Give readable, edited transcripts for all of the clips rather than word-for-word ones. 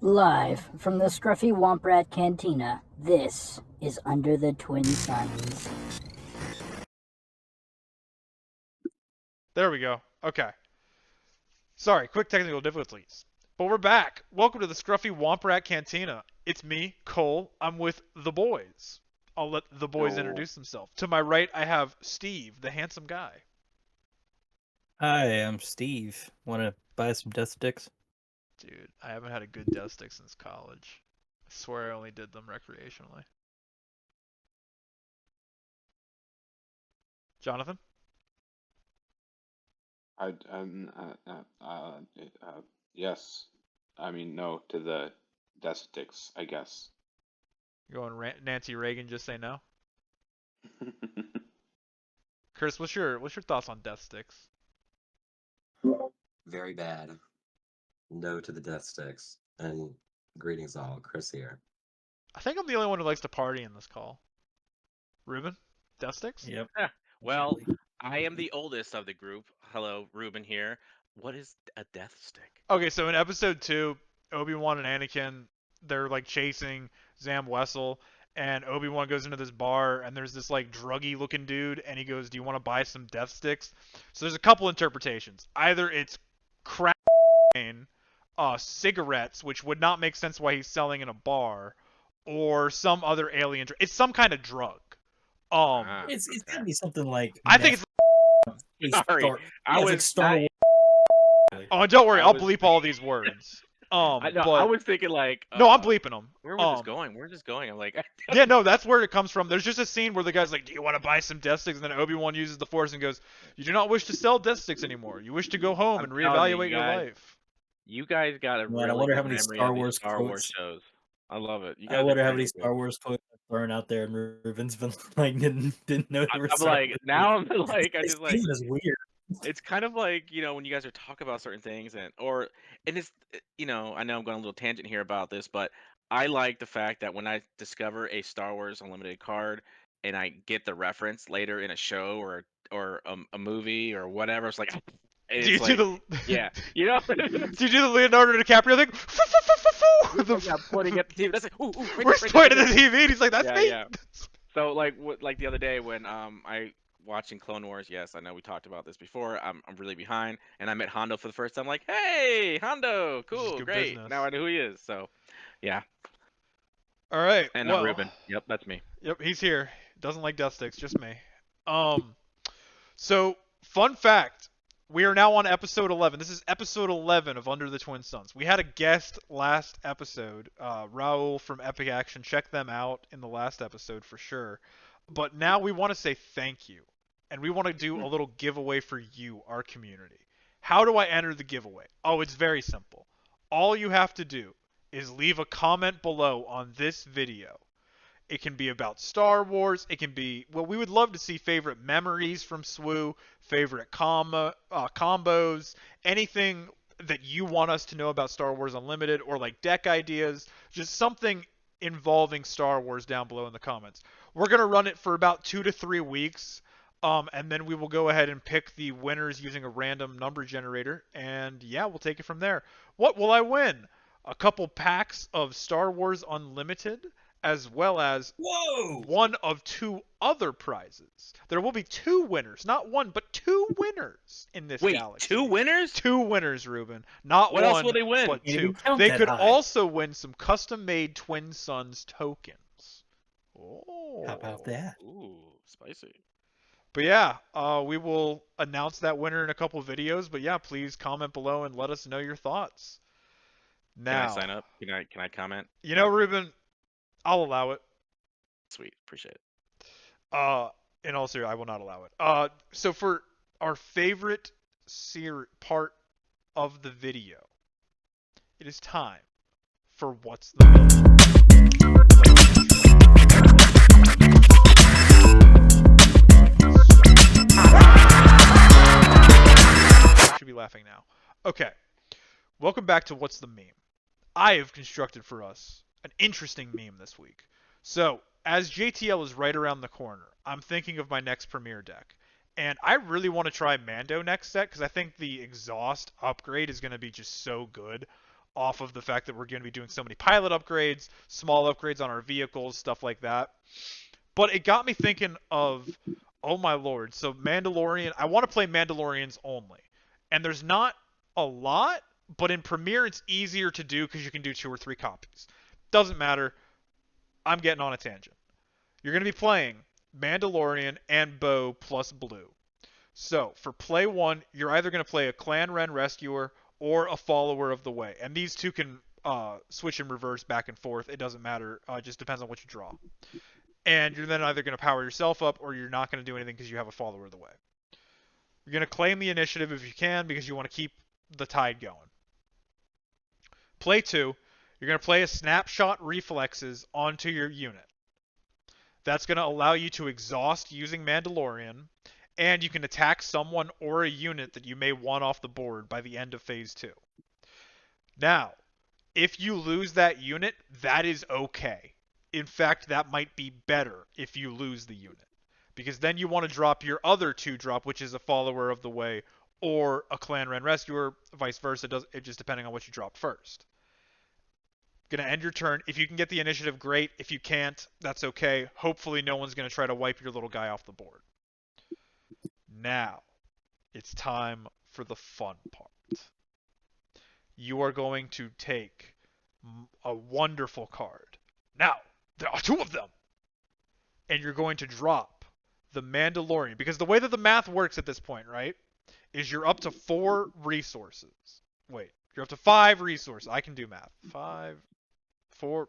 Live from the Scruffy Womp Rat Cantina, this is Under the Twin Suns. There we go. Okay. Sorry, quick technical difficulties. But we're back. Welcome to the Scruffy Womp Rat Cantina. It's me, Cole. I'm with the boys. I'll let the boys No. introduce themselves. To my right, I have Steve, the handsome guy. Hi, I'm Steve. Want to buy some death sticks? Dude, I haven't had a good death stick since college. I swear I only did them recreationally. Jonathan? Yes. I mean, no to the death sticks, I guess. You going Nancy Reagan, just say no? Chris, what's your thoughts on death sticks? Very bad. No to the death sticks. And greetings all, Chris here. I think I'm the only one who likes to party in this call. Ruben? Death sticks? Yep. Well, I am the oldest of the group. Hello, Ruben here. What is a death stick? Okay, so in episode 2, Obi-Wan and Anakin, they're like chasing Zam Wessel, and Obi-Wan goes into this bar, and there's this like druggy looking dude, and he goes, "Do you want to buy some death sticks?" So there's a couple interpretations. Either it's crack, cigarettes, which would not make sense why he's selling in a bar, or some other alien. It's some kind of drug. It's gotta be something like. I think it's. Sorry, I was Star Wars. Oh, don't worry, I I'll was- bleep all these words. I But was thinking like. no, I'm bleeping them. Where was this going? Where's this going? I'm like. Yeah, no, that's where it comes from. There's just a scene where the guy's like, "Do you want to buy some death sticks?" And then Obi-Wan uses the Force and goes, "You do not wish to sell death sticks anymore. You wish to go home I'm and telling you reevaluate your guys, life." You guys got a Man, I really wonder good how many memory Star of these Wars Star Wars quotes- shows. I love it. You I guys wonder are how many crazy. Star Wars quotes thrown out there, and Ruben's been like didn't know they were. I'm like now I'm like I This just like game is weird. it's kind of like when you guys are talking about certain things and it's I know I'm going a little tangent here about this, but I like the fact that when I discover a Star Wars Unlimited card and I get the reference later in a show or a movie or whatever, it's like Do you it's do like the yeah, Do you do the Leonardo DiCaprio thing? yeah, pointing at the TV. That's like ooh, We're pointing at the TV, and he's like, "That's yeah, me." yeah. So like the other day when I watching Clone Wars, yes, I know we talked about this before. I'm really behind, and I met Hondo for the first time. Like, hey, Hondo, Which is cool, good great. business. Now I know who he is. So, yeah. All right. And well, Ruben. Yep, that's me. Yep, he's here. Doesn't like death sticks, just me. So fun fact, we are now on episode 11. This is episode 11 of Under the Twin Suns. We had a guest last episode, Raul from Epic Action. Check them out in the last episode for sure. But now we want to say thank you, and we want to do a little giveaway for you, our community. How do I enter the giveaway? Oh, it's very simple. All you have to do is leave a comment below on this video. It can be about Star Wars. It can be, well, we would love to see favorite memories from SWU, favorite combos, anything that you want us to know about Star Wars Unlimited, or like deck ideas, just something involving Star Wars down below in the comments. We're going to run it for about 2 to 3 weeks, and then we will go ahead and pick the winners using a random number generator, and yeah, we'll take it from there. What will I win? A couple packs of Star Wars Unlimited, as well as one of 2 other prizes. There will be 2 winners, not one, but 2 winners in this Wait, galaxy. 2 winners? 2 winners, Ruben. Not What one, else will they win? but Can't 2. even count They that could high. also win some custom-made Twin Suns tokens. Oh. How about that? Ooh, spicy. But yeah, we will announce that winner in a couple videos. But yeah, please comment below and let us know your thoughts. Now, Can I sign up? Can I comment? You know, Ruben, I'll allow it. Sweet, appreciate it. In all seriousness, I will not allow it. So for our favorite part of the video, it is time for What's the Meme. You should be laughing now. Okay, welcome back to What's the Meme. I have constructed for us an interesting meme this week. So, as JTL is right around the corner, I'm thinking of my next Premier deck. And I really want to try Mando next set because I think the exhaust upgrade is going to be just so good. off of the fact that we're going to be doing so many pilot upgrades, small upgrades on our vehicles, stuff like that. But it got me thinking of, oh my lord, so Mandalorian, I want to play Mandalorians only. And there's not a lot, but in Premiere it's easier to do because you can do 2 or 3 copies. Doesn't matter. I'm getting on a tangent. You're going to be playing Mandalorian and Bo plus Blue. So, for play 1, you're either going to play a Clan Ren Rescuer or a Follower of the Way. And these two can switch in reverse back and forth. It doesn't matter. It just depends on what you draw. And you're then either going to power yourself up or you're not going to do anything because you have a Follower of the Way. You're going to claim the initiative if you can because you want to keep the tide going. Play 2, you're going to play a Snapshot Reflexes onto your unit. That's going to allow you to exhaust using Mandalorian, and you can attack someone or a unit that you may want off the board by the end of Phase 2. Now, if you lose that unit, that is okay. In fact, that might be better if you lose the unit. Because then you want to drop your other 2-drop, which is a Follower of the Way, or a Clan Ren Rescuer, vice versa, it just depending on what you dropped first. Gonna end your turn. If you can get the initiative, great. If you can't, that's okay. Hopefully no one's gonna try to wipe your little guy off the board. Now, it's time for the fun part. You are going to take a wonderful card. Now, there are 2 of them! And you're going to drop the Mandalorian. Because the way that the math works at this point, right, is you're up to 4 resources. Wait, you're up to 5 resources. I can do math. 5, 4.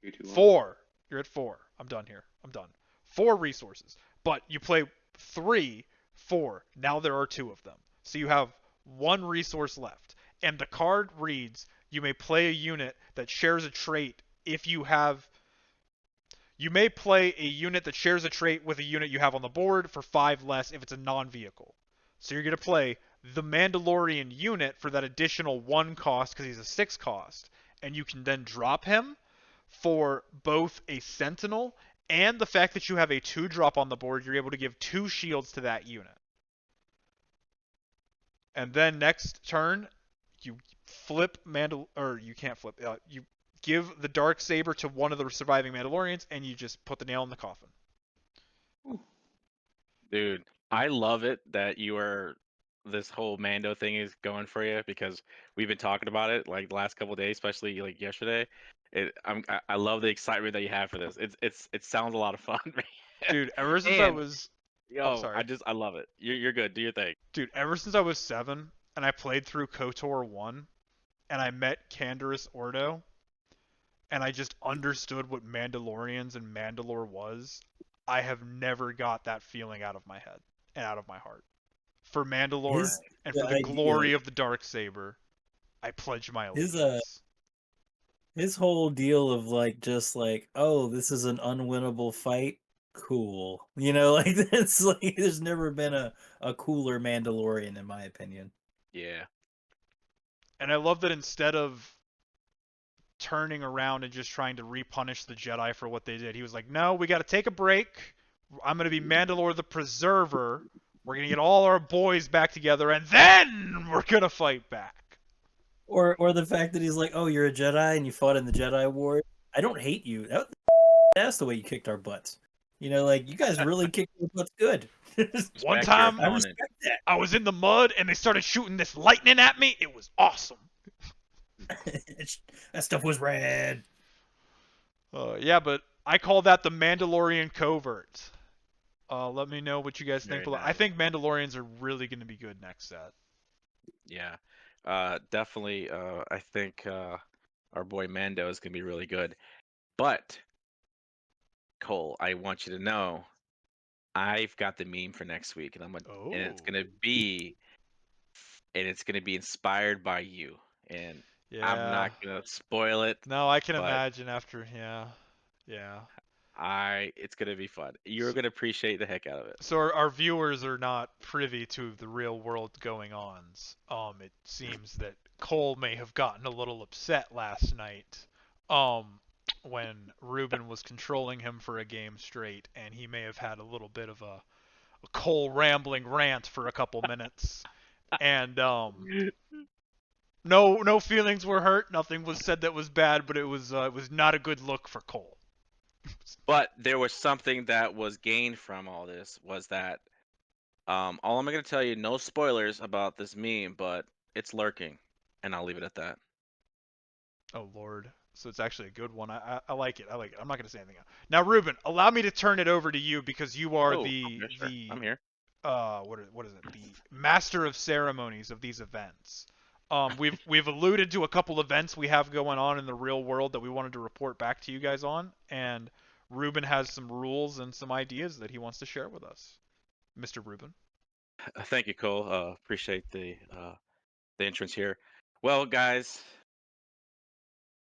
3, 2, 1. 4. You're at 4. I'm done here. I'm done. 4 resources. But you play 3, 4. Now there are 2 of them. So you have 1 resource left. And the card reads, you may play a unit that shares a trait if you have... You may play a unit that shares a trait with a unit you have on the board for 5 less if it's a non-vehicle. So you're going to play the Mandalorian unit for that additional 1 cost because he's a 6 cost. And you can then drop him for both a Sentinel and the fact that you have a 2-drop on the board, you're able to give 2 shields to that unit. And then next turn, you flip you can't flip. You give the Darksaber to one of the surviving Mandalorians, and you just put the nail in the coffin. Dude, I love it that this whole Mando thing is going for you because we've been talking about it like the last couple of days, especially like yesterday. I love the excitement that you have for this. It sounds a lot of fun, man. Dude, ever since I And- was... Yo, sorry. I love it. You're good. Do your thing. Dude, ever since I was 7, and I played through KOTOR 1, and I met Canderous Ordo, and I just understood what Mandalorians and Mandalore was, I have never got that feeling out of my head and out of my heart. For Mandalore and for the glory of the Darksaber, I pledge my allegiance. His whole deal of just oh, this is an unwinnable fight. Cool. It's like there's never been a cooler Mandalorian in my opinion. Yeah. And I love that instead of turning around and just trying to repunish the Jedi for what they did, he was like, no, we got to take a break. I'm going to be Mandalore the Preserver. We're going to get all our boys back together, and then we're going to fight back. Or the fact that he's like, oh, you're a Jedi and you fought in the Jedi War. I don't hate you. That's the way you kicked our butts. You guys really kicked our butts good. One time, I respect that. I was in the mud, and they started shooting this lightning at me. It was awesome. That stuff was rad. Yeah, but I call that the Mandalorian covert. Let me know what you guys think. Very nice. I think Mandalorians are really going to be good next set. Yeah. Definitely. I think our boy Mando is gonna be really good. But Cole, I want you to know, I've got the meme for next week, and and it's gonna be inspired by you. And Yeah. I'm not gonna spoil it. No, I can but imagine after. Yeah. It's gonna be fun. You're gonna appreciate the heck out of it. So our viewers are not privy to the real world going ons. It seems that Cole may have gotten a little upset last night. When Ruben was controlling him for a game straight, and he may have had a little bit of a Cole rambling rant for a couple minutes. And no feelings were hurt. Nothing was said that was bad, but it was not a good look for Cole. But there was something that was gained from all this was that all I'm gonna tell you, no spoilers about this meme, but it's lurking, and I'll leave it at that. Oh Lord. So it's actually a good one. I like it. I like it. I'm not gonna say anything else. Now, Ruben, allow me to turn it over to you because you are Oh, the okay, sure. I'm here. what is it? The master of ceremonies of these events. We've alluded to a couple events we have going on in the real world that we wanted to report back to you guys on, and Ruben has some rules and some ideas that he wants to share with us. Mr. Ruben. Thank you, Cole. Appreciate the entrance here. Well, guys,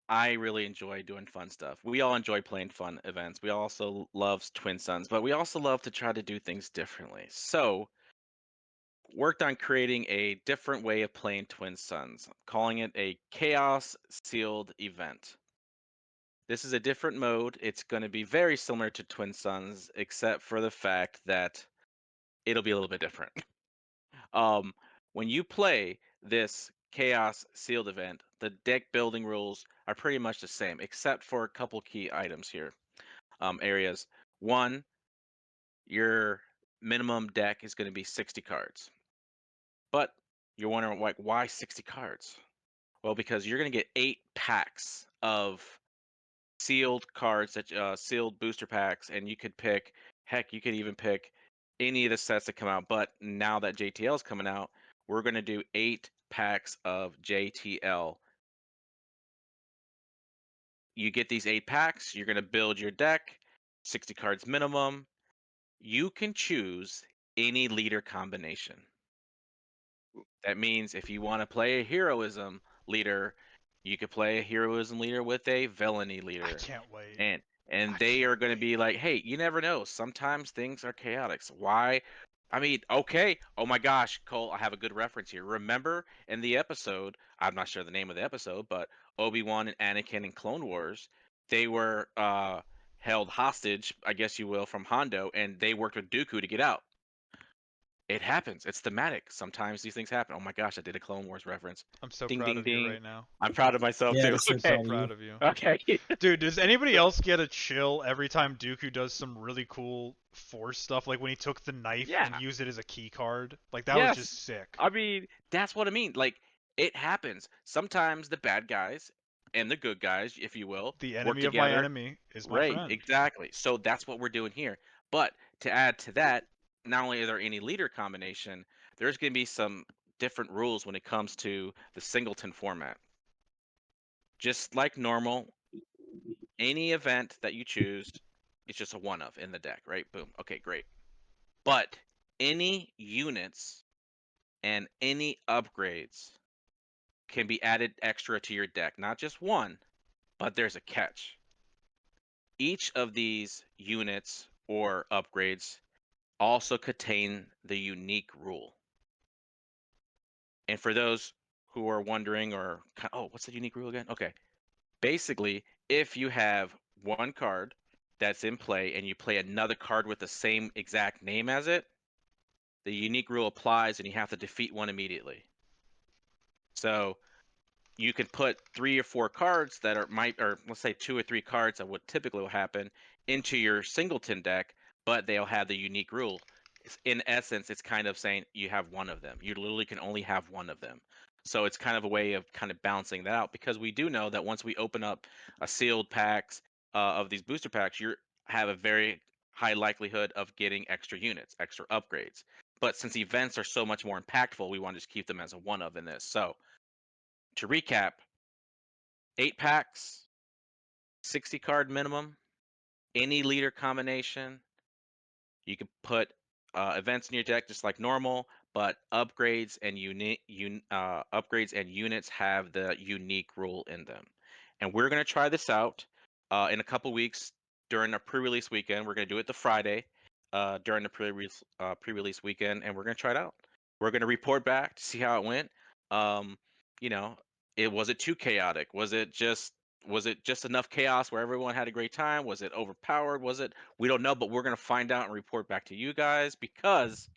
I really enjoy doing fun stuff. We all enjoy playing fun events. We also love Twin Suns, but we also love to try to do things differently. So, worked on creating a different way of playing Twin Suns, calling it a Chaos Sealed event. This is a different mode. It's going to be very similar to Twin Suns, except for the fact that it'll be a little bit different. Um, when you play this Chaos Sealed event, the deck building rules are pretty much the same, except for a couple key items here. Areas. One, your minimum deck is going to be 60 cards. But you're wondering, like, why 60 cards? Well, because you're going to get 8 packs of sealed cards, that sealed booster packs, and you could pick, heck, you could even pick any of the sets that come out. But now that JTL is coming out, we're going to do 8 packs of JTL. You get these 8 packs, you're going to build your deck, 60 cards minimum. You can choose any leader combination. That means if you want to play a heroism leader, you could play a heroism leader with a villainy I leader. can't wait. And I they can't are going to be wait. like, hey, you never know. Sometimes things are chaotic. So why? I mean, okay. Oh my gosh, Cole, I have a good reference here. Remember in the episode, I'm not sure the name of the episode, but Obi-Wan and Anakin in Clone Wars, they were held hostage, I guess you will, from Hondo, and they worked with Dooku to get out. It happens. It's thematic. Sometimes these things happen. Oh my gosh, I did a Clone Wars reference. I'm so Ding, proud ding, of you ding. right now. I'm proud of myself Yeah, too. we're so I'm so proud of proud you. of you. Okay. Dude, does anybody else get a chill every time Dooku does some really cool Force stuff? Like when he took the knife and Yeah. used it as a key card? Like that was just Yes. sick. I mean, that's what I mean. Like, it happens. Sometimes the bad guys and the good guys, if you will, The work enemy of my together. enemy is my Right, friend. exactly. So that's what we're doing here. But to add to that, not only is there any leader combination, there's going to be some different rules when it comes to the singleton format. Just like normal, any event that you choose, it's just a one of in the deck, right? Boom. Okay, great. But any units and any upgrades can be added extra to your deck. Not just one, but there's a catch. Each of these units or upgrades also contain the unique rule. And for those who are wondering or, oh, what's the unique rule again? Okay. Basically, if you have one card that's in play and you play another card with the same exact name as it, the unique rule applies and you have to defeat one immediately. So you can put 3 or 4 cards that are or let's say 2 or 3 cards that would typically will happen into your singleton deck, but they'll have the unique rule. In essence, it's kind of saying you have one of them. You literally can only have one of them. So it's kind of a way of kind of balancing that out because we do know that once we open up a sealed packs of these booster packs, you have a very high likelihood of getting extra units, extra upgrades. But since events are so much more impactful, we want to just keep them as a one of in this. So to recap, 8 packs, 60 card minimum, any leader combination. You can put events in your deck just like normal, but upgrades and upgrades and units have the unique rule in them. And we're going to try this out in a couple weeks during a pre-release weekend. We're going to do it the Friday during the pre-release weekend, and we're going to try it out. We're going to report back to see how it went. Um, you know, was it too chaotic? Was it just enough chaos where everyone had a great time? Was it overpowered? Was it? We don't know, but we're going to find out and report back to you guys because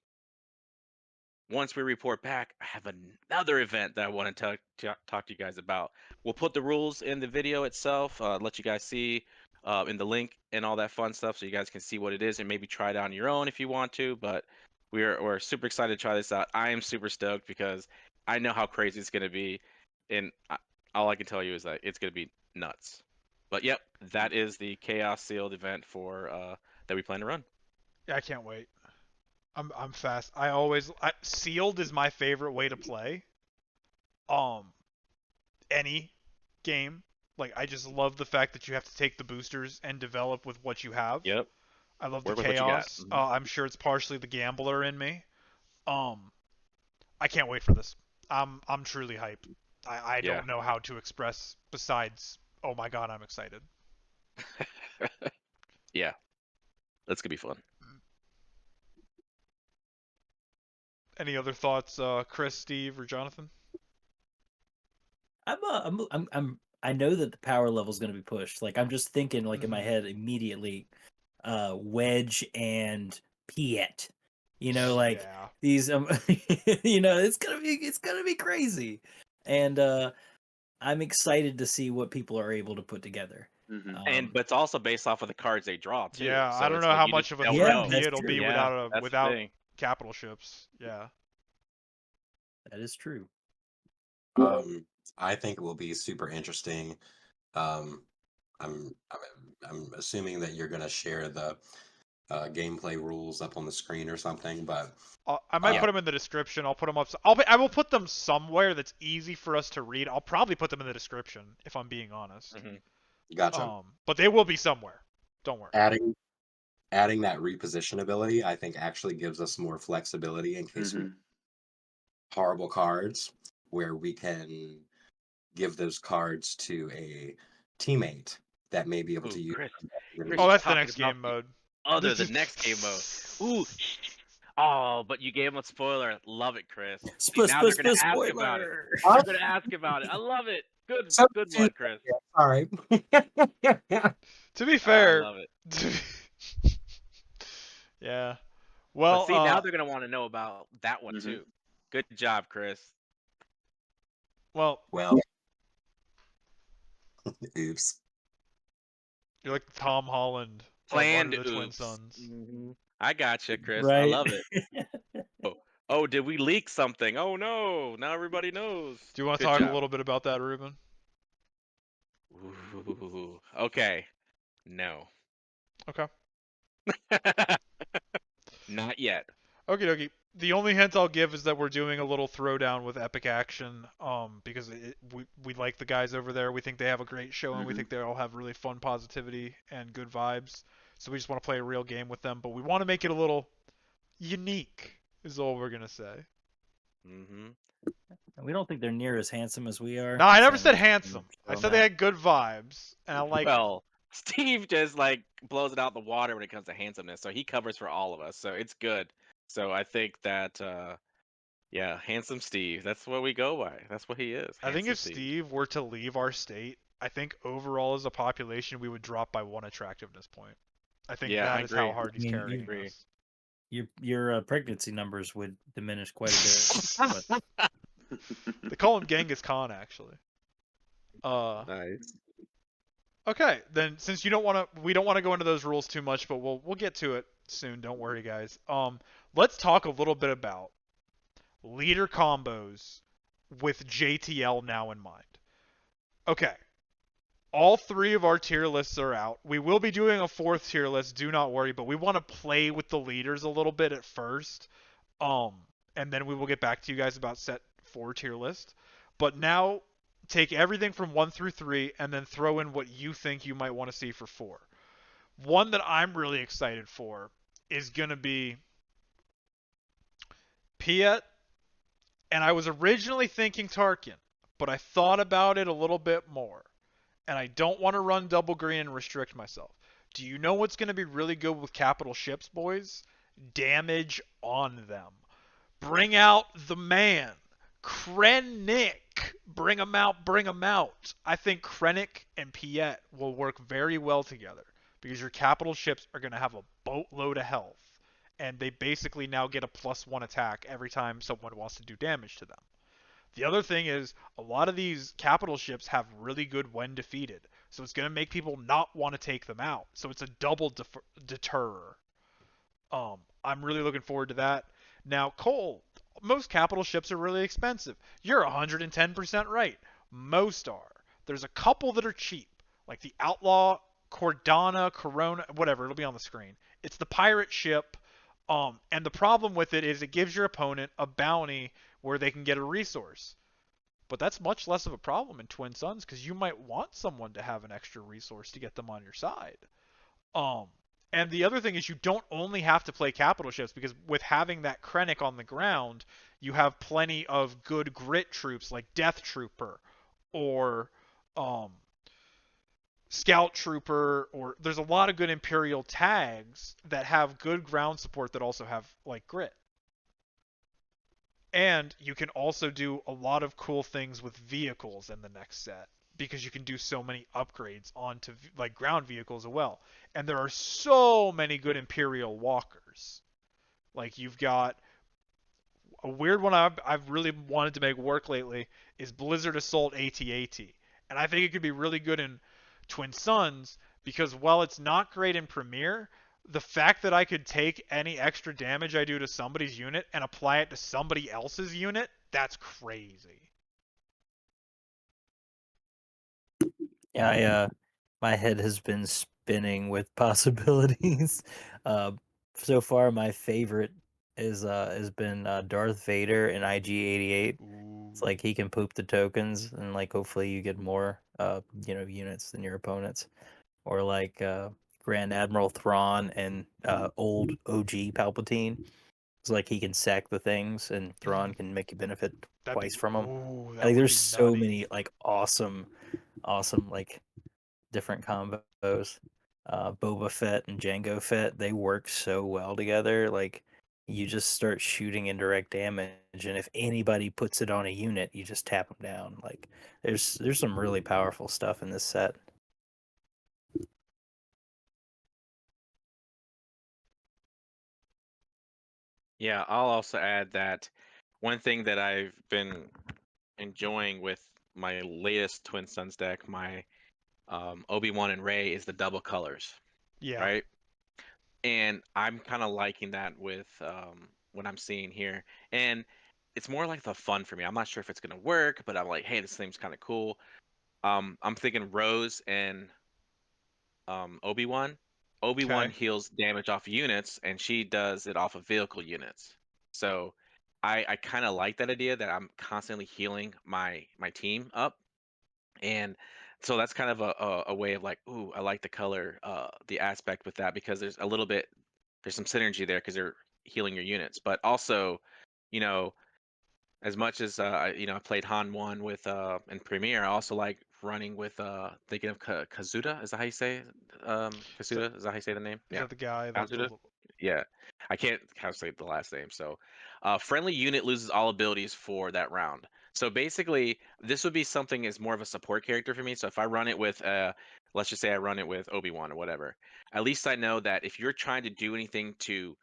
once we report back, I have another event that I want to talk to you guys about. We'll put the rules in the video itself, let you guys see in the link and all that fun stuff, so you guys can see what it is and maybe try it out on your own if you want to. But we're super excited to try this out. I am super stoked because I know how crazy it's going to be, and all I can tell you is that it's going to be nuts. But yep, that is the Chaos Sealed event for that we plan to run. Yeah, I can't wait. I'm fast. Sealed is my favorite way to play. Any game. Like, I just love the fact that you have to take the boosters and develop with what you have. Yep. I love Work the with what you got. chaos. I'm sure it's partially the gambler in me. I can't wait for this. I'm truly hyped. I Yeah. don't know how to express besides, oh my god, I'm excited. Yeah. That's gonna be fun. Any other thoughts, Chris, Steve, or Jonathan? I know that the power level is going to be pushed. Like I'm just thinking, like in my Mhm. head immediately, Wedge and Piet. You know, like Yeah. these. It's gonna be crazy, and I'm excited to see what people are able to put together. Mm-hmm. But it's also based off of the cards they draw too. Yeah, So I don't it's know like how you much just of a don't Yeah, threat know. that's it'll be true. Yeah, that's the without thing. capital ships. Yeah. That is true. I think it will be super interesting. I'm assuming that you're going to share the gameplay rules up on the screen or something, but I might Yeah. put them in the description. I'll put them up. I will put them somewhere that's easy for us to read. I'll probably put them in the description if I'm being honest. gotcha. But they will be somewhere. Don't worry. Adding that reposition ability, I think actually gives us more flexibility in case we Mm-hmm. have horrible cards where we can give those cards to a teammate that may be able Ooh, to use Chris. them. Chris, Oh, you're that's the talking next about game mode. other the next game mode. Ooh. Oh, but you gave them a spoiler. Love it, Chris. See, now they're gonna ask about it. They're gonna ask about it. I love it. Good, So good one, Chris. All right. To be I fair, love it. yeah. But Well, see, now they're gonna want to know about that one Mhm. too. Good job, Chris. well, Well, oops. you're like Tom Holland of Planned Under the Twin oops. Suns. I gotcha, Chris. I Right. love it. Oh, did we leak something? Oh no! Now everybody knows. Do you want to Good talk a job. little bit about that, Ruben? Ooh, okay. No. Okay. Not yet. Okie dokie. The only hint I'll give is that we're doing a little throwdown with Epic Action, because we like the guys over there. We think they have a great show, and we Mhm. think they all have really fun positivity and good vibes. So we just want to play a real game with them, but we want to make it a little unique, is all we're gonna say. Mm-hmm. We don't think they're near as handsome as we are. No, I never so said just handsome. I throw said them they out. had good vibes, and I like them. Well, Steve just like blows it out the water when it comes to handsomeness, so he covers for all of us, so it's good. So I think that yeah, handsome Steve. That's what we go by. That's what he is. I think Handsome if Steve. Steve were to leave our state, I think overall as a population we would drop by 1 attractiveness point. I think Yeah, I that is how agree. hard he's I mean, carrying agree. us. Your pregnancy numbers would diminish quite a bit. But They call him Genghis Khan, actually. Nice. Okay, then since we don't want to go into those rules too much, but we'll get to it soon. Don't worry, guys. Let's talk a little bit about leader combos with JTL now in mind. Okay, all 3 of our tier lists are out. We will be doing a 4th tier list. Do not worry, but we want to play with the leaders a little bit at first, and then we will get back to you guys about set 4 tier list. But now take everything from 1 through 3 and then throw in what you think you might want to see for 4. One that I'm really excited for is going to be Piet, and I was originally thinking Tarkin, but I thought about it a little bit more, and I don't want to run double green and restrict myself. Do you know what's going to be really good with capital ships, boys? Damage on them. Bring out the man. Krennic. Bring him out, bring him out. I think Krennic and Piet will work very well together because your capital ships are going to have a boatload of health. and they basically now get a +1 attack every time someone wants to do damage to them. The other thing is a lot of these capital ships have really good when defeated, so it's going to make people not want to take them out. So it's a double deterror. I'm really looking forward to that. Now, Cole, most capital ships are really expensive. You're 110% right. Most are. There's a couple that are cheap, like the Outlaw, Cordana, Corona, whatever. It'll be on the screen. It's the pirate ship, and the problem with it is it gives your opponent a bounty where they can get a resource. But that's much less of a problem in Twin Suns because you might want someone to have an extra resource to get them on your side. And the other thing is you don't only have to play capital ships because with having that Krennic on the ground, you have plenty of good grit troops like Death Trooper or Scout Trooper, or there's a lot of good Imperial tags that have good ground support that also have like grit. And you can also do a lot of cool things with vehicles in the next set because you can do so many upgrades onto like ground vehicles as well. And there are so many good Imperial walkers. Like you've got a weird one I've really wanted to make work lately is Blizzard Assault AT-AT. And I think it could be really good in Twin Suns because while it's not great in Premiere, the fact that I could take any extra damage I do to somebody's unit and apply it to somebody else's unit, that's crazy. Yeah, my head has been spinning with possibilities. So far, my favorite has been Darth Vader in IG-88. It's like he can poop the tokens, and like hopefully you get more units than your opponents, or like Grand Admiral Thrawn and old OG Palpatine. It's like he can sack the things, and Thrawn can make you benefit twice from them. That I think would there's be so nutty. many like awesome like different combos. Boba Fett and Jango Fett, they work so well together. Like you just start shooting indirect damage, and if anybody puts it on a unit, you just tap them down. Like there's some really powerful stuff in this set. Yeah, I'll also add that one thing that I've been enjoying with my latest Twin Suns deck, my Obi-Wan and Rey, is the double colors, Yeah. right? And I'm kind of liking that with what I'm seeing here. And it's more like the fun for me. I'm not sure if it's gonna work, but I'm like, hey, this thing's kind of cool. I'm thinking Rose and Obi-Wan. Obi-Wan Okay. heals damage off units, and she does it off of vehicle units. So I kind of like that idea that I'm constantly healing my team up, and so that's kind of a way of like, ooh, I like the color, the aspect with that because there's some synergy there because they're healing your units, but also, you know, as much as I played Han 1 with in Premiere, I also like running with thinking of Kazuda. Is that how you say it? Is that, Kazuda? Is that how you say the name? is Yeah. that the guy that Kazuda? Yeah. I can't how to say the last name. So friendly unit loses all abilities for that round. So basically this would be something as more of a support character for me. So if I run it with let's just say I run it with Obi-Wan or whatever, at least I know that if you're trying to do anything to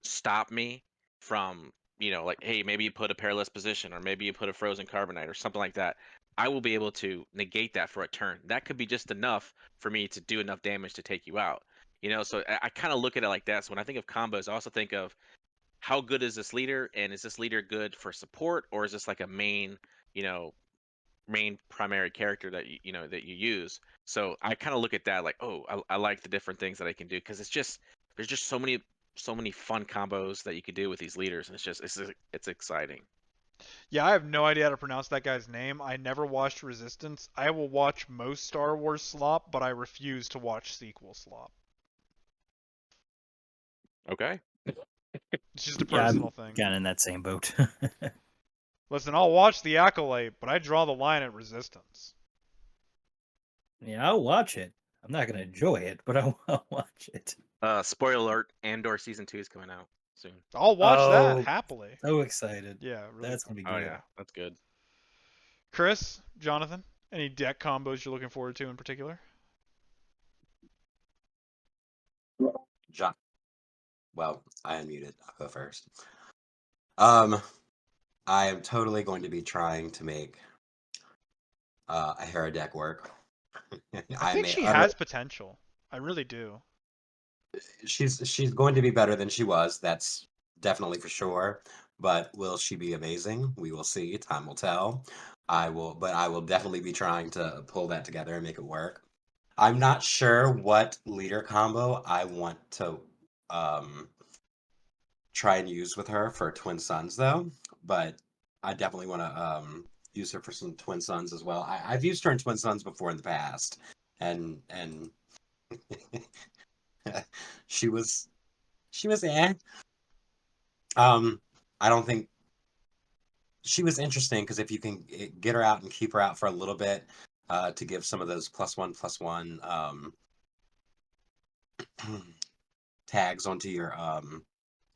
stop me from, like, hey, maybe you put a perilous position or maybe you put a frozen carbonite or something like that, I will be able to negate that for a turn. That could be just enough for me to do enough damage to take you out. So I kind of look at it like that. So when I think of combos, I also think of how good is this leader, and is this leader good for support, or is this like a you know, main primary character that that you use. So I kind of look at that like, oh, I like the different things that I can do because there's just so many fun combos that you could do with these leaders, and it's exciting. Yeah, I have no idea how to pronounce that guy's name. I never watched Resistance. I will watch most Star Wars slop, but I refuse to watch sequel slop. Okay. It's just a Yeah, personal I'm thing. kind of in that same boat. Listen, I'll watch The Acolyte, but I draw the line at Resistance. Yeah, I'll watch it. I'm not gonna enjoy it, but I'll watch it. Spoiler alert: Andor season 2 is coming out soon. I'll watch that Oh, happily. so excited. Yeah, really That's cool. gonna be Oh good. yeah, that's good. Chris, Jonathan, any deck combos you're looking forward to in particular? John. well, I unmuted. I'll go first. I am totally going to be trying to make a Hera deck work. I I think may she utter. has potential. I really do. She's going to be better than she was. That's definitely for sure. But will she be amazing? We will see. Time will tell. I will definitely be trying to pull that together and make it work. I'm not sure what leader combo I want to um, try and use with her for Twin Suns though, but I definitely want to use her for some Twin Suns as well. I've used her in Twin Suns before in the past, and she was eh. Um, I don't think she was interesting because if you can get her out and keep her out for a little bit to give some of those +1/+1 tags onto your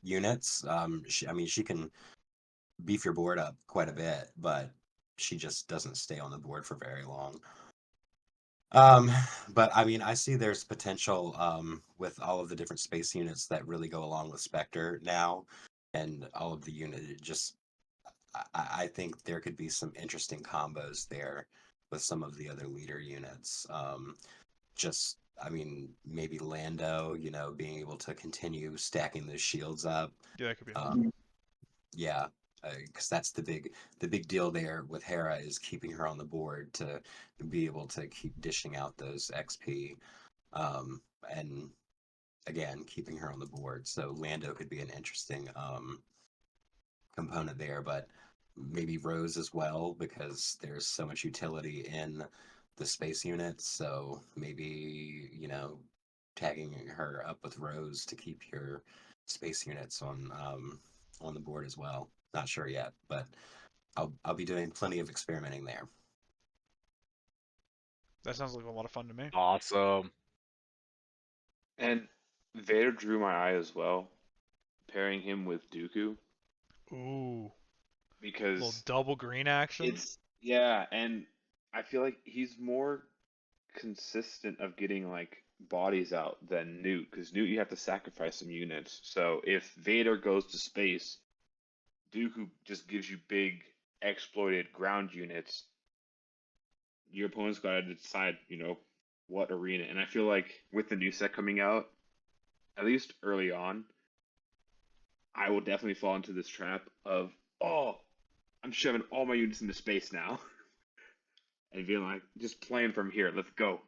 units, I mean, she can beef your board up quite a bit, but she just doesn't stay on the board for very long. Um, but I mean, I see there's potential with all of the different space units that really go along with Spectre now, and all of the unit. Just I think there could be some interesting combos there with some of the other leader units. Just I mean, maybe Lando, being able to continue stacking those shields up. Yeah, that could be fun. Yeah, because that's the big deal there with Hera is keeping her on the board to be able to keep dishing out those XP, and again keeping her on the board. So Lando could be an interesting component there, but maybe Rose as well because there's so much utility in the space units. So maybe tagging her up with Rose to keep your space units on the board as well. Not sure yet, but I'll be doing plenty of experimenting there. That sounds like a lot of fun to me. Awesome. And Vader drew my eye as well, pairing him with Dooku, Ooh, little because double green action. yeah, and I feel like he's more consistent of getting like bodies out than Newt, because Newt you have to sacrifice some units. So if Vader goes to space, Dooku just gives you big exploited ground units. Your opponent's got to decide, what arena. And I feel like with the new set coming out, at least early on, I will definitely fall into this trap of, oh, I'm shoving all my units into space now. And being like, just playing from here. Let's go.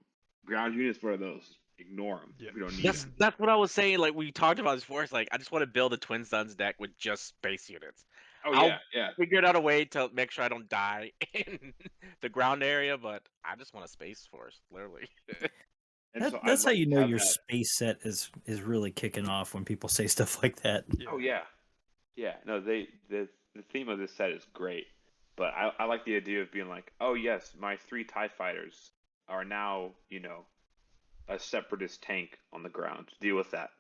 Ground units, what are those? Ignore them. Yeah. We don't need That's them. that's what I was saying. Like we talked about this before. It's like I just want to build a Twin Suns deck with just space units. Oh, I'll yeah. figure out a way to make sure I don't die in the ground area, but I just want a space force, literally. And so I'd That's how like you to know have your that. space set is really kicking off when people say stuff like that. Yeah. Oh, yeah. Yeah, no, the theme of this set is great. But I like the idea of being like, oh, yes, my 3 TIE fighters are now, a separatist tank on the ground. Deal with that.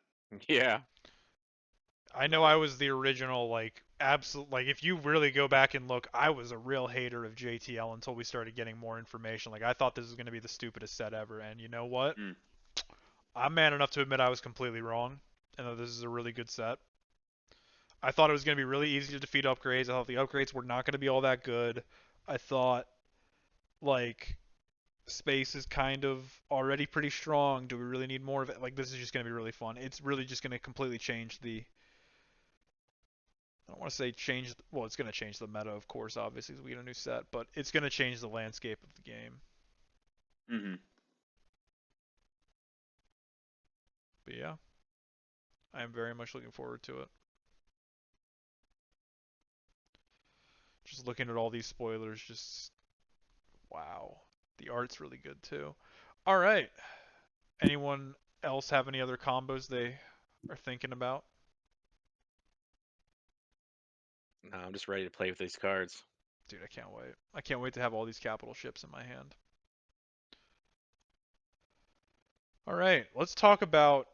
Yeah. I know I was the original, like, absolute, like, if you really go back and look, I was a real hater of JTL until we started getting more information. Like, I thought this was going to be the stupidest set ever, and you know what? Mm. I'm man enough to admit I was completely wrong, and that this is a really good set. I thought it was going to be really easy to defeat upgrades. I thought the upgrades were not going to be all that good. I thought, like, space is kind of already pretty strong. Do we really need more of it? Like, this is just going to be really fun. It's really just going to completely change the I don't want to say change. Well, it's going to change the meta, of course, obviously, as we get a new set, but it's going to change the landscape of the game. Mm-hmm. But yeah, I am very much looking forward to it. Just looking at all these spoilers, just wow. The art's really good too. All right. Anyone else have any other combos they are thinking about? No, I'm just ready to play with these cards. Dude, I can't wait. I can't wait to have all these capital ships in my hand. All right, let's talk about.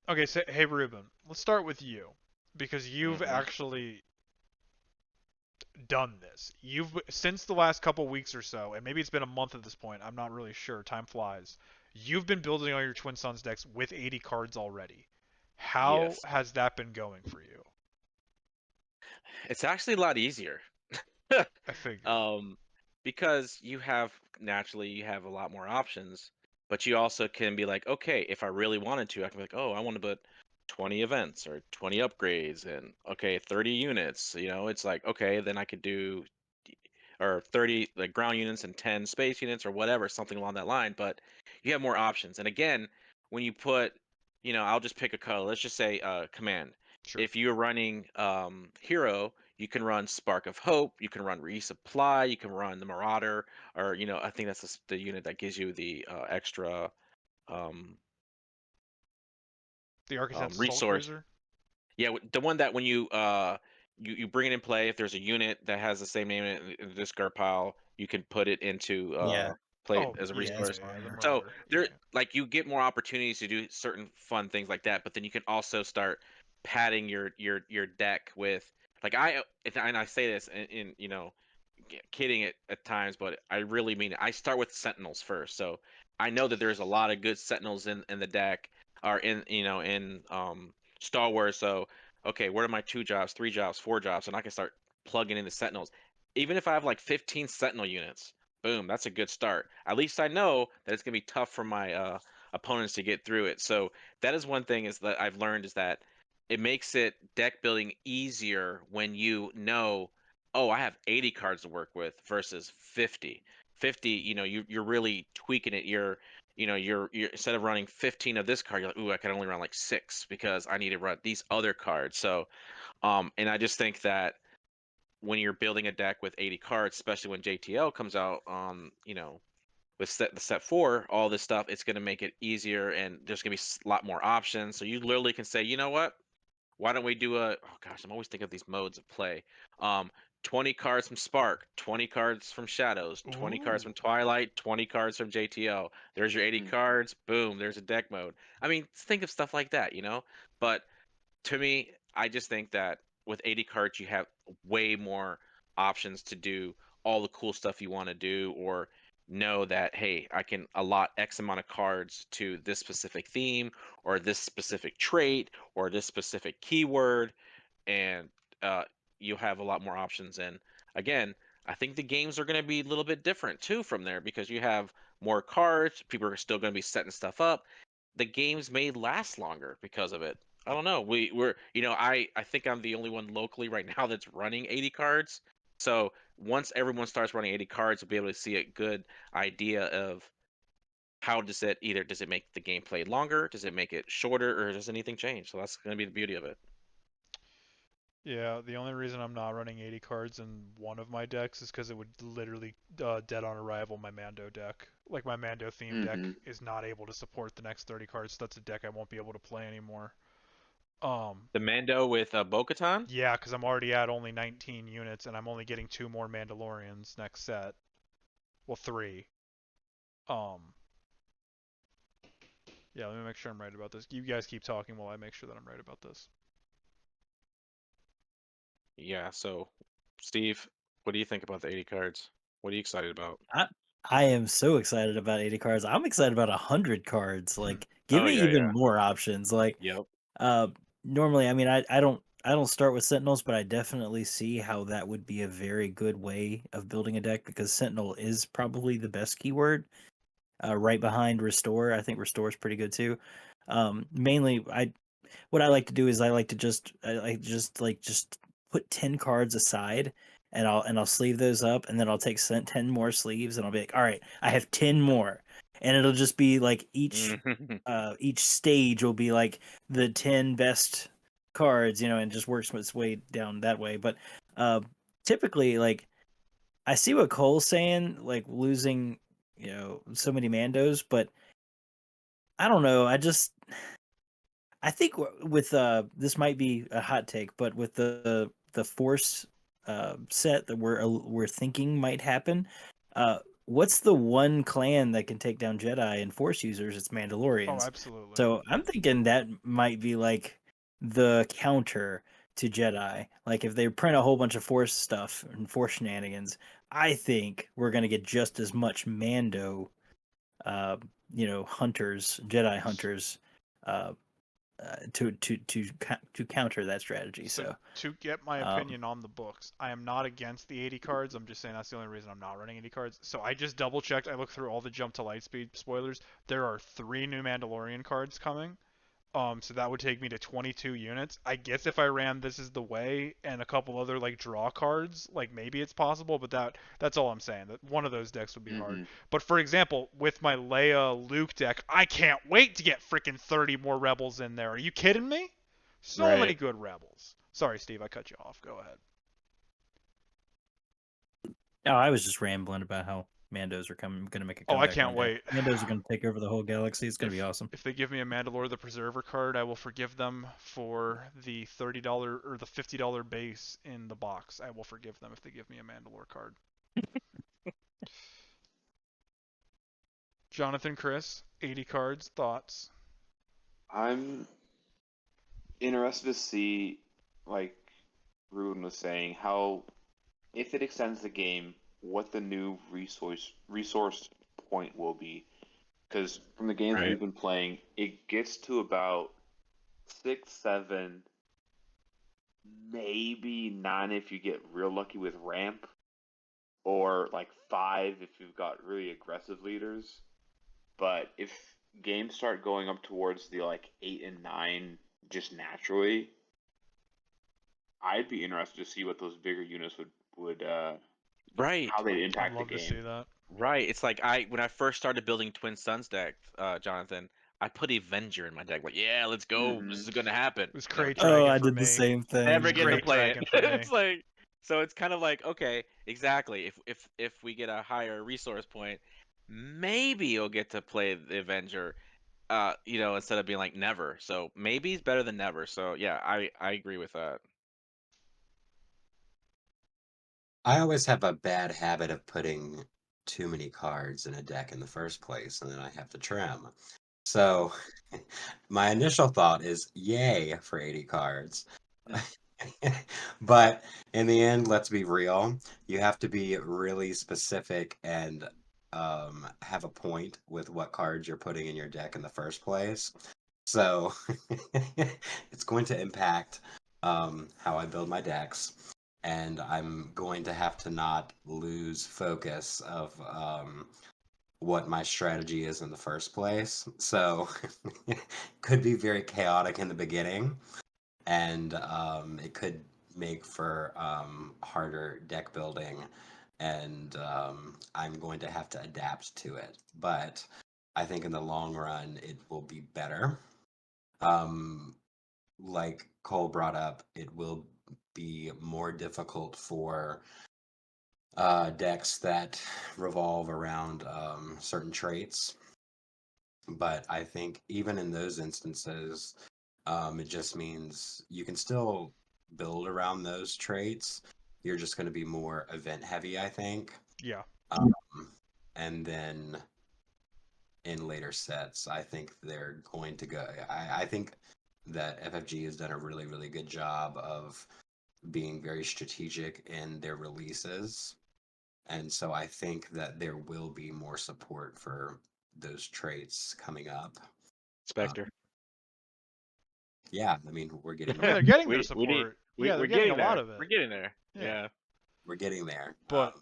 Okay, so, hey Ruben, let's start with you because you've Mhm. actually done this. You've since the last couple weeks or so, and maybe it's been a month at this point. I'm not really sure. Time flies. You've been building all your Twin Suns decks with 80 cards already. How Yes. has that been going for you? It's actually a lot easier. I figured. Because you have naturally you have a lot more options, but you also can be like, okay, if I really wanted to, I can be like, oh, I want to put 20 events or 20 upgrades and okay, 30 units. It's like, okay, then I could do or 30 like ground units and 10 space units or whatever, something along that line. But you have more options. And again, when you put, I'll just pick a color. Let's just say command. Sure. If you're running hero, you can run Spark of Hope, you can run Resupply, you can run the Marauder, or I think that's the unit that gives you the extra um, The Architect's Assault resource. Cruiser? Yeah, the one that when you bring it in play, if there's a unit that has the same name in the discard pile, you can put it into Yeah. play it Oh, as a Yeah, it's resource. yeah, the fire. So Marauder. Yeah, there, yeah. like, you get more opportunities to do certain fun things like that, but then you can also start padding your deck with like and I say this in kidding at times, but I really mean it. I start with Sentinels first, so I know that there's a lot of good Sentinels in the deck, or in Star Wars. So okay, what are my 2 jobs, 3 jobs, 4 jobs, and I can start plugging in the Sentinels. Even if I have like 15 Sentinel units, boom, that's a good start. At least I know that it's gonna be tough for my opponents to get through it. So that is one thing is that I've learned is that it makes it deck building easier when you know, oh, I have 80 cards to work with versus 50. 50, you're really tweaking it. You're instead of running 15 of this card, you're like, ooh, I can only run like 6 because I need to run these other cards. So, and I just think that when you're building a deck with 80 cards, especially when JTL comes out, with the set 4, all this stuff, it's going to make it easier and there's going to be a lot more options. So you literally can say, you know what? Why don't we do oh gosh, I'm always thinking of these modes of play. Um, 20 cards from Spark, 20 cards from Shadows, 20 cards Ooh. from Twilight, 20 cards from JTL. There's your 80 Mm. cards. Boom, there's a deck mode. I mean, think of stuff like that. But to me, I just think that with 80 cards, you have way more options to do all the cool stuff you want to do, or know that, hey, I can allot X amount of cards to this specific theme, or this specific trait, or this specific keyword, and uh, you'll have a lot more options. And again, I think the games are going to be a little bit different too from there because you have more cards. People are still going to be setting stuff up. The games may last longer because of it. I don't know. I think I'm the only one locally right now that's running 80 cards. So once everyone starts running 80 cards, we'll be able to see a good idea of how does it make the gameplay longer? Does it make it shorter, or does anything change? So that's going to be the beauty of it. Yeah, the only reason I'm not running 80 cards in one of my decks is because it would literally dead on arrival my Mando deck. Like my Mando theme deck Mm-hmm. is not able to support the next 30 cards. So that's a deck I won't be able to play anymore. The Mando with Bo-Katan? Yeah, because I'm already at only 19 units and I'm only getting 2 more Mandalorians next set. Well, 3. Um, yeah, let me make sure I'm right about this. You guys keep talking while I make sure that I'm right about this. Yeah, so Steve, what do you think about the 80 cards? What are you excited about? I am so excited about 80 cards. I'm excited about 100 cards. Like, give Oh me yeah, even yeah. more options. Like, Yep. uh, normally, I mean, I don't start with Sentinels, but I definitely see how that would be a very good way of building a deck because Sentinel is probably the best keyword. Right behind Restore, I think Restore is pretty good too. Mainly, what I like to do is I like just put 10 cards aside and I'll sleeve those up and then I'll take 10 more sleeves and I'll be like, all right, I have 10 more. And it'll just be like each stage will be like the 10 best cards, and just works its way down that way. But uh typically, like, I see what Cole's saying, like losing, so many Mandos, but I don't know. I think with this might be a hot take, but with the Force set that we're thinking might happen, what's the one clan that can take down Jedi and Force users? It's Oh, Mandalorians. absolutely. So I'm thinking that might be like the counter to Jedi. Like if they print a whole bunch of Force stuff and Force shenanigans, I think we're gonna get just as much Mando, uh, hunters, Jedi hunters. Uh, to counter that strategy. So to get my um, opinion on the books, I am not against the 80 cards. I'm just saying that's the only reason I'm not running 80 cards. So I just double checked. I looked through all the Jump to Lightspeed spoilers. There are 3 new Mandalorian cards coming. So that would take me to 22 units. I guess if I ran This Is the Way and a couple other like draw cards, like maybe it's possible, but that's all I'm saying. That one of those decks would be hard. But for example, with my Leia Luke deck, I can't wait to get freaking 30 more rebels in there. Are you kidding me? So many Right. good rebels. Sorry, Steve, I cut you off. Go ahead. oh, I was just rambling about how Mandos are going to make a Oh, I comeback. can't one day. wait. Mandos are going to take over the whole galaxy. It's going to be awesome. If they give me a Mandalore the Preserver card, I will forgive them for the $30 or the $50 base in the box. I will forgive them if they give me a Mandalore card. Jonathan, Chris, 80 cards, thoughts? I'm interested to see, like Ruben was saying, how if it extends the game, what the new resource point will be. Because from the games Right. we've been playing, it gets to about 6, 7, maybe 9 if you get real lucky with ramp, or like 5 if you've got really aggressive leaders. But if games start going up towards the like 8 and 9 just naturally, I'd be interested to see what those bigger units would Right. how they'd I'd impact the love to see game. that. Right. It's like when I first started building Twin Suns deck, Jonathan, I put Avenger in my deck. Like, yeah, let's go. This is gonna happen. It was Never Crate touched it. Oh, Dragon I for did the me. same thing. Never get to Great play dragon it. for me. It's like, so it's kind of like, okay, exactly. If we get a higher resource point, maybe you'll get to play the Avenger, instead of being like never. So maybe it's better than never. So yeah, I agree with that. I always have a bad habit of putting too many cards in a deck in the first place, and then I have to trim. So my initial thought is yay for 80 cards. But in the end, let's be real. You have to be really specific and have a point with what cards you're putting in your deck in the first place. So it's going to impact how I build my decks, and I'm going to have to not lose focus of what my strategy is in the first place. So could be very chaotic in the beginning, and it could make for harder deck building, and I'm going to have to adapt to it. But I think in the long run, it will be better. Like Cole brought up, it will be more difficult for decks that revolve around certain traits. But I think even in those instances, it just means you can still build around those traits. You're just going to be more event heavy, I think. Yeah. And then in later sets, I think they're going to go. I think that FFG has done a really, really good job of being very strategic in their releases. And so I think that there will be more support for those traits coming up. Spectre. Yeah, I mean, we're getting I mean, they're there. getting their We need support. Yeah, they're we're getting getting a there. lot of We're it. getting there. Yeah. Yeah. We're getting there. But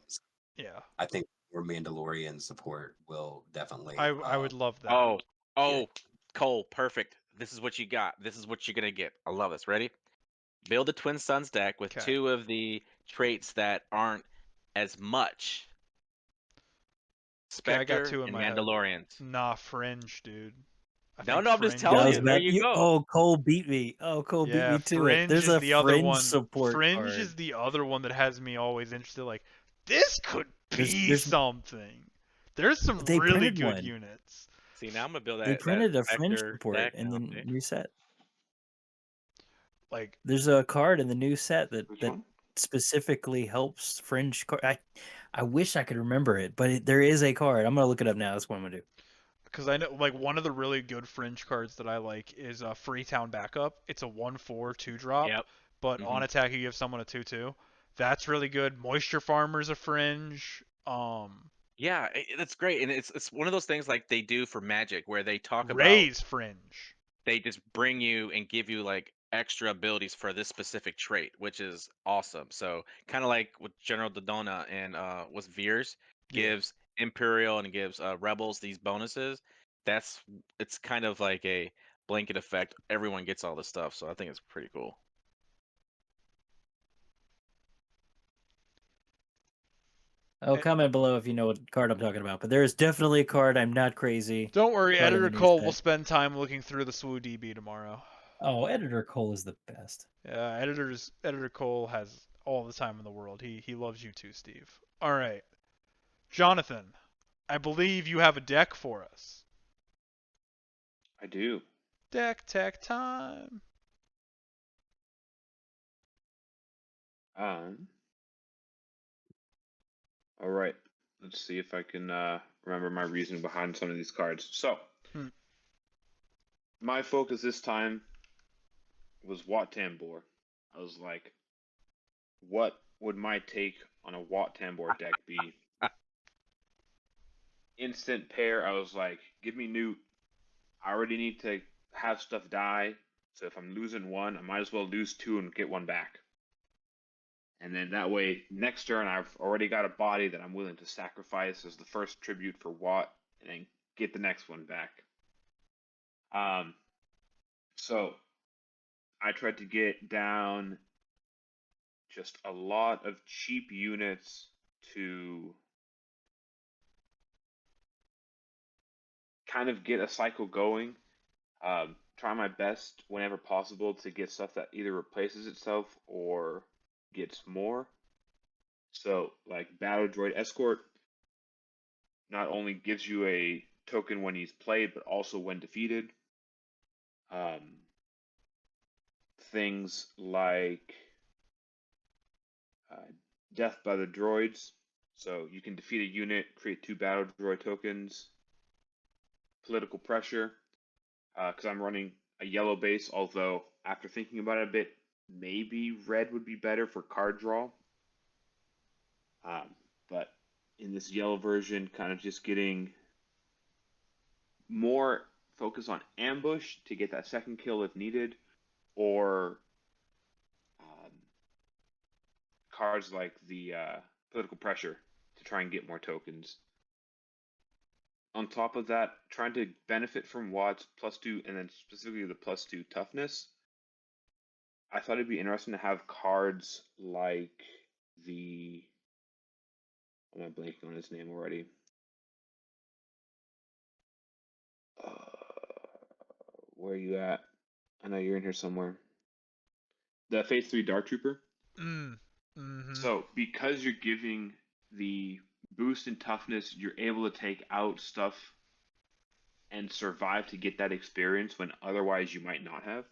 yeah, I think more Mandalorian support will definitely. I would love that. Oh, Yeah. Cole, perfect. This is what you got. This is what you're gonna get. I love this. Ready? Build a Twin Suns deck with 'Kay. 2 of the traits that aren't as much. Okay, I got Spectre 2 in and my head. Mandalorians. Nah, Fringe, dude. I No, think no, I'm just Fringe. telling That you. was There bad. you go. Oh, Cole beat me. Oh, Cole beat Yeah, me to it. Fringe There's is a the other fringe one. support Fringe card. is the other one that has me always interested. Like, this could be There's something. There's some they really printed good one. units. See, now I'm gonna build They that printed a fringe Spectre support deck in now. the See? new set. Like, There's a card in the new set Which that one? specifically helps fringe card. I wish I could remember it, but there is a card. I'm gonna look it up now. That's what I'm gonna do. because I know, like, one of the really good Fringe cards that I like is Freetown Backup. It's a 1/4 2-drop, Yep. but on attack you give someone a 2/2. That's really good. Moisture Farmer's a Fringe. Yeah, that's great, and it's one of those things like they do for Magic where they talk about Ray's Fringe. they just bring you and give you like extra abilities for this specific trait, which is awesome. So kind of like with General Dodonna and with Veers Yeah. gives Imperial and gives Rebels these bonuses. It's kind of like a blanket effect. Everyone gets all this stuff, so I think it's pretty cool. Oh, comment below if you know what card I'm talking about. But there is definitely a card. I'm not crazy. Don't worry, card in Editor the new Cole will set. spend time looking through the SWU DB tomorrow. Oh, Editor Cole is the best. Yeah, Editor Cole has all the time in the world. He loves you too, Steve. All right, Jonathan, I believe you have a deck for us. I do. Deck tech time. All right. Let's see if I can remember my reasoning behind some of these cards. So, my focus this time was Wat Tambor. I was like, what would my take on a Wat Tambor deck be? Instant pair, I was like, give me Newt. I already need to have stuff die. So if I'm losing one, I might as well lose two and get one back. And then that way, next turn, I've already got a body that I'm willing to sacrifice as the first tribute for Wat, and then get the next one back. So I tried to get down just a lot of cheap units to kind of get a cycle going. Try my best whenever possible to get stuff that either replaces itself or gets more. So, like Battle Droid Escort not only gives you a token when he's played, but also when defeated. Things like Death by the Droids. So you can defeat a unit, create 2 Battle Droid tokens. Political Pressure, because I'm running a yellow base, although after thinking about it a bit, maybe red would be better for card draw. But in this yellow version, kind of just getting more focus on ambush to get that second kill if needed, or cards like the Political Pressure to try and get more tokens. On top of that, trying to benefit from Watts +2 and then specifically the +2 toughness. I thought it'd be interesting to have cards like the. Am I blanking on his name already? Where are you at? I know you're in here somewhere. The Phase 3 Dark Trooper. So, because you're giving the boost in toughness, you're able to take out stuff and survive to get that experience when otherwise you might not have.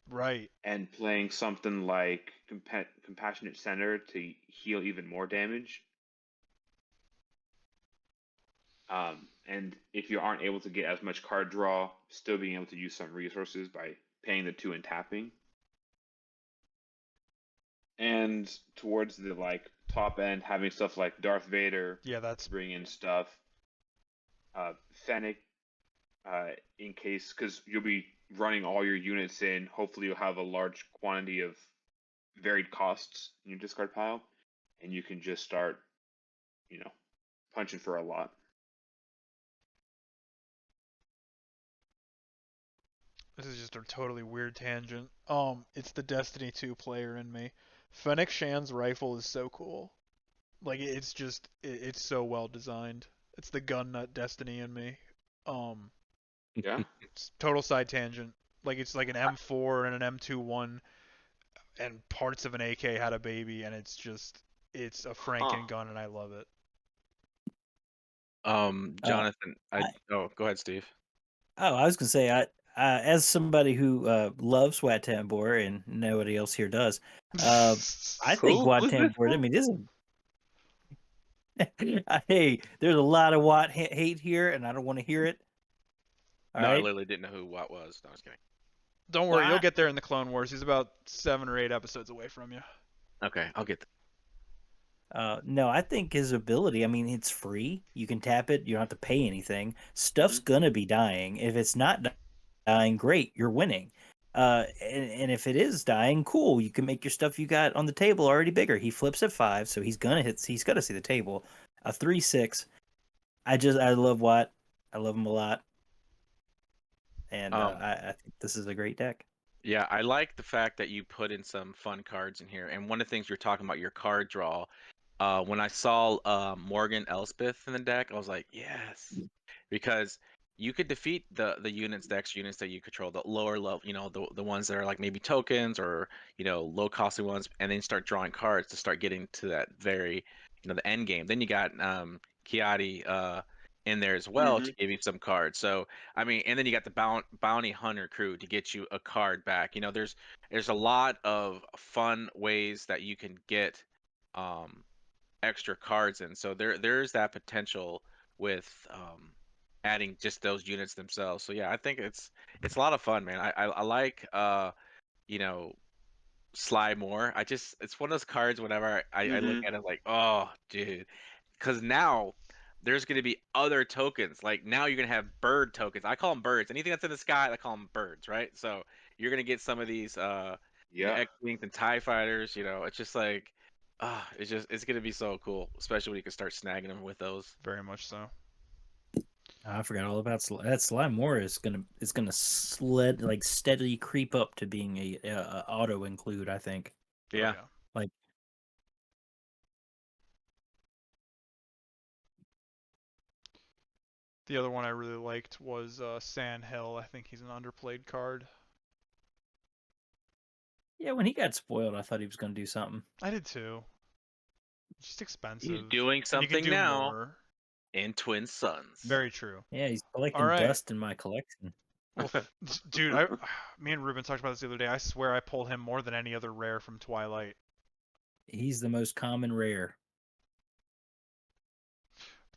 Right. And playing something like Compassionate Center to heal even more damage. And if you aren't able to get as much card draw, still being able to use some resources by paying the 2 and tapping. And towards the like top end, having stuff like Darth Vader, that's bring in stuff. Fennec, in case, because you'll be running all your units in. Hopefully, you'll have a large quantity of varied costs in your discard pile, and you can just start, punching for a lot. This is just a totally weird tangent. It's the Destiny 2 player in me. Fennec Shan's rifle is so cool. Like it's just it's so well designed. It's the gun nut Destiny in me. Yeah. It's total side tangent. Like it's like an M4 and an M21 and parts of an AK had a baby, and it's a Franken gun, and I love it. Jonathan, go ahead, Steve. Oh, I was gonna say, as somebody who loves Wat Tambor and nobody else here does, I think Wat Tambor. I mean, this is. Hey, there's a lot of Wat hate here, and I don't want to hear it. All right? I literally didn't know who Wat was. No, I was kidding. Don't worry, you'll get there in the Clone Wars. He's about 7 or 8 episodes away from you. Okay, I'll get no, I think his ability, I mean, it's free. You can tap it. You don't have to pay anything. Stuff's going to be dying. If it's not dying, great, you're winning. And if it is dying, cool, you can make your stuff you got on the table already bigger. He flips at 5, so he's gonna see the table. A 3/6. I love Watt. I love him a lot, and I think this is a great deck. Yeah, I like the fact that you put in some fun cards in here. And one of the things you're talking about, your card draw. When I saw Morgan Elspeth in the deck, I was like, yes, because you could defeat the units, the extra units that you control, the lower level, the ones that are like maybe tokens or low costly ones, and then start drawing cards to start getting to that very the end game. Then you got Kiadi in there as well to give you some cards. So I mean, and then you got the bounty hunter crew to get you a card back. There's a lot of fun ways that you can get extra cards in. So there's that potential with adding just those units themselves. So yeah, I think it's a lot of fun, man. I like you know Sly more. It's one of those cards whenever I look at it like, oh dude. Because now there's going to be other tokens. Like now you're going to have bird tokens. I call them birds. Anything that's in the sky, I call them birds, right? So you're going to get some of these Yeah. X-Wings and TIE fighters. It's just like, it's going to be so cool, especially when you can start snagging them with those. Very much so. I forgot all about that. Sly Moore is gonna steadily creep up to being a auto include. I think. Yeah. Like. The other one I really liked was Sand Hill. I think he's an underplayed card. Yeah, when he got spoiled, I thought he was gonna do something. I did too. It's just expensive. He's doing and you can something do now more. in Twin Suns. Very true. Yeah, he's collecting All right. dust in my collection. Well, dude, me and Ruben talked about this the other day. I swear I pull him more than any other rare from Twilight. He's the most common rare.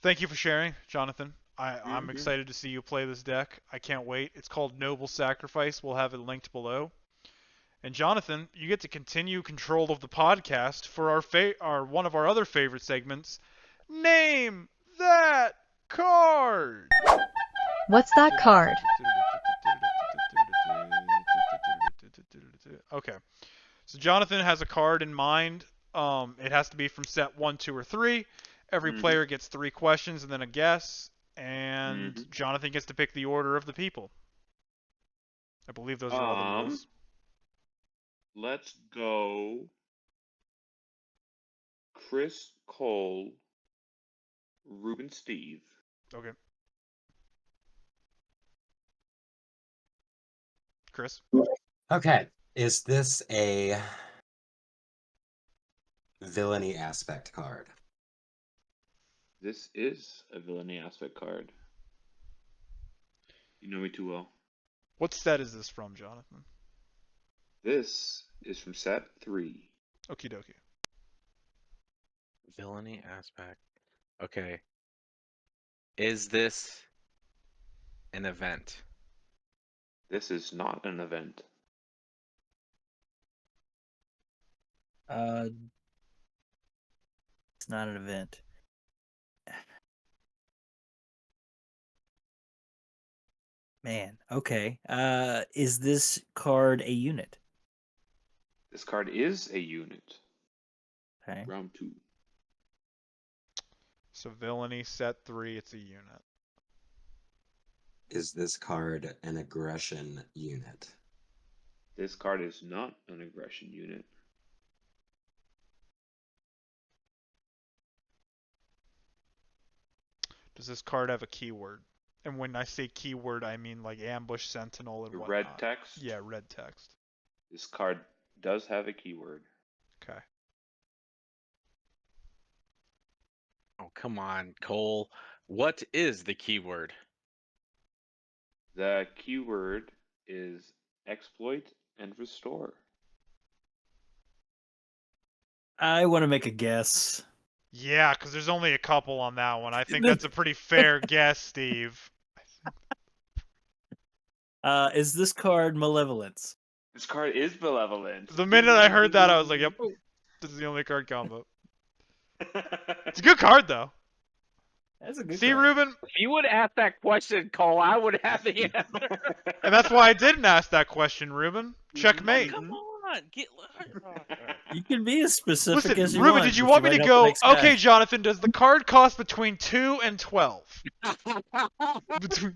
Thank you for sharing, Jonathan. I'm excited to see you play this deck. I can't wait. It's called Noble Sacrifice. We'll have it linked below. And Jonathan, you get to continue control of the podcast for our one of our other favorite segments. Name that card. What's that card? Okay. So Jonathan has a card in mind. It has to be from set 1, 2, or 3. Every player gets 3 questions and then a guess. And Jonathan gets to pick the order of the people. I believe those are all the rules. Let's go Chris, Cole, Ruben, Steve. Okay. Chris? Okay. Is this a villainy aspect card? This is a villainy aspect card. You know me too well. What set is this from, Jonathan? This is from set 3. Okie dokie. Villainy aspect. Okay. Is this an event? This is not an event. It's not an event. Man, okay. Is this card a unit? This card is a unit. Okay. Round 2. So villainy, set 3, it's a unit. Is this card an aggression unit? This card is not an aggression unit. Does this card have a keyword? And when I say keyword, I mean like ambush, sentinel, and whatnot. Red text? Yeah, red text. This card does have a keyword. Okay. Oh, come on, Cole. What is the keyword? The keyword is exploit and restore. I want to make a guess. Yeah, because there's only a couple on that one. I think that's a pretty fair guess, Steve. Is this card Malevolence? This card is malevolent. The minute I heard that, I was like, yep, this is the only card combo. It's a good card, though. That's a good See, card. Ruben, If you would ask that question, Cole, I would have the answer. and that's why I didn't ask that question, Ruben. Checkmate. Come on, get. Oh, You can be as specific Listen, as you Ruben, want. did you but want me might to help the go? next guy. Okay, Jonathan, does the card cost between 2 and 12? Between...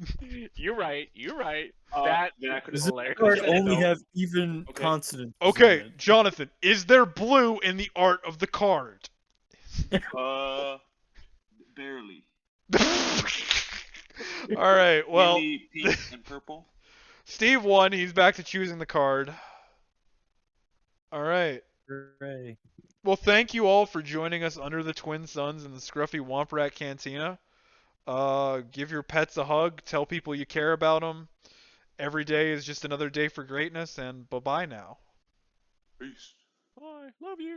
You're right. You're right. Then I That could Does have this hilarious. card said it, only though. have even Okay. consonants? in Okay, it? Jonathan, is there blue in the art of the card? Barely. All right, well, Mainly pink and purple. Steve won. He's back to choosing the card. All right. Hooray. Well, thank you all for joining us under the Twin Suns in the Scruffy Womp Rat Cantina. Give your pets a hug. Tell people you care about them. Every day is just another day for greatness, and bye-bye now. Peace. Bye. Love you.